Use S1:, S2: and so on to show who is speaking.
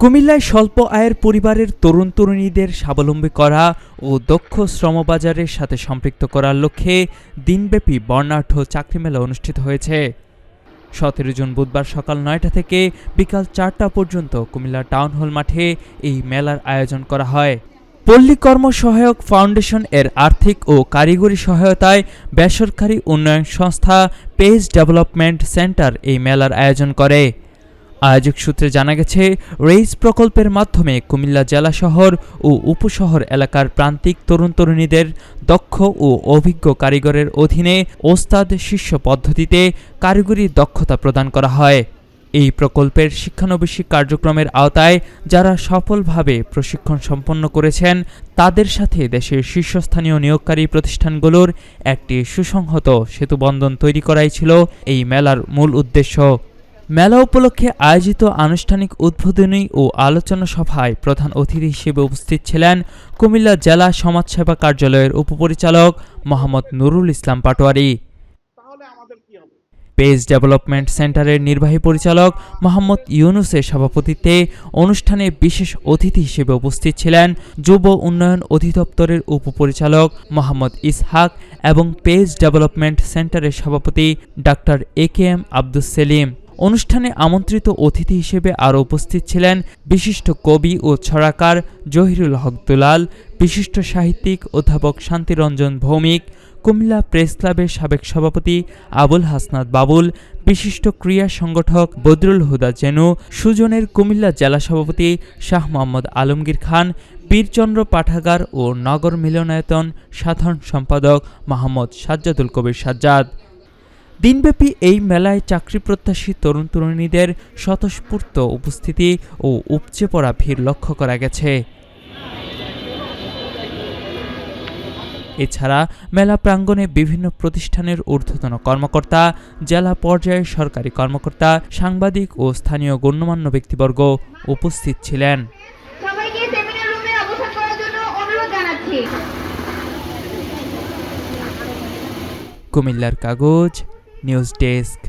S1: কুমিল্লায় স্বল্প আয়ের পরিবারের তরুণ তরুণীদের স্বাবলম্বী করা ও দক্ষ শ্রমবাজারের সাথে সম্পৃক্ত করার লক্ষ্যে দিনব্যাপী বর্ণাঢ্য চাকরি মেলা অনুষ্ঠিত হয়েছে। 17 জুন বুধবার সকাল 9টা থেকে বিকাল 4টা পর্যন্ত কুমিল্লা টাউন হল মাঠে এই মেলার আয়োজন করা হয়। পল্লী কর্ম সহায়ক ফাউন্ডেশন এর আর্থিক ও কারিগরি সহায়তায় বেসরকারি উন্নয়ন সংস্থা পেজ ডেভেলপমেন্ট সেন্টার এই মেলার আয়োজন করে। আয়োজক সূত্রে জানা গেছে, রেইজ প্রকল্পের মাধ্যমে কুমিল্লা জেলা শহর ও উপশহর এলাকার প্রান্তিক তরুণ তরুণীদের দক্ষ ও অভিজ্ঞ কারিগরের অধীনে ওস্তাদ শিষ্য পদ্ধতিতে কারিগরি দক্ষতা প্রদান করা হয়। এই প্রকল্পের শিক্ষানবিশিক কার্যক্রমের আওতায় যারা সফলভাবে প্রশিক্ষণ সম্পন্ন করেছেন তাদের সাথে দেশের শীর্ষস্থানীয় নিয়োগকারী প্রতিষ্ঠানগুলোর একটি সুসংহত সেতুবন্ধন তৈরি করাই ছিল এই মেলার মূল উদ্দেশ্য। মেলা উপলক্ষে আয়োজিত আনুষ্ঠানিক উদ্বোধনী ও আলোচনা সভায় প্রধান অতিথি হিসেবে উপস্থিত ছিলেন কুমিল্লা জেলা সমাজসেবা কার্যালয়ের উপপরিচালক মোহাম্মদ নুরুল ইসলাম পাটোয়ারি, পেজ ডেভেলপমেন্ট সেন্টারের নির্বাহী পরিচালক মোহাম্মদ ইউনুসের সভাপতিত্বে অনুষ্ঠানে বিশেষ অতিথি হিসেবে উপস্থিত ছিলেন যুব উন্নয়ন অধিদপ্তরের উপপরিচালক মোহাম্মদ ইসহাক এবং পেজ ডেভেলপমেন্ট সেন্টারের সভাপতি ডাক্তার একেএম আব্দুস সেলিম। অনুষ্ঠানে আমন্ত্রিত অতিথি হিসেবে আরও উপস্থিত ছিলেন বিশিষ্ট কবি ও ছড়াকার জহিরুল হক দুলাল, বিশিষ্ট সাহিত্যিক অধ্যাপক শান্তিরঞ্জন ভৌমিক, কুমিল্লা প্রেস ক্লাবের সাবেক সভাপতি আবুল হাসনাত বাবুল, বিশিষ্ট ক্রীড়া সংগঠক বদরুল হুদা জেনু, সুজনের কুমিল্লা জেলা সভাপতি শাহ মোহাম্মদ আলমগীর খান, বীরচন্দ্র পাঠাগার ও নগর মিলনায়তন সাধারণ সম্পাদক মোহাম্মদ সাজ্জাদুল কবির সাজ্জাদ। দিনব্যাপী এই মেলায় চাকরি প্রত্যাশী তরুণ তরুণীদের স্বতঃস্ফূর্ত উপস্থিতি ও উপচে পড়া ভিড় লক্ষ্য করা গেছে। এছাড়া মেলা প্রাঙ্গণে বিভিন্ন প্রতিষ্ঠানের ঊর্ধ্বতন কর্মকর্তা, জেলা পর্যায়ের সরকারি কর্মকর্তা, সাংবাদিক ও স্থানীয় গণ্যমান্য ব্যক্তিবর্গ উপস্থিত ছিলেন। কুমিল্লার কাগজ নিউজ ডেস্ক।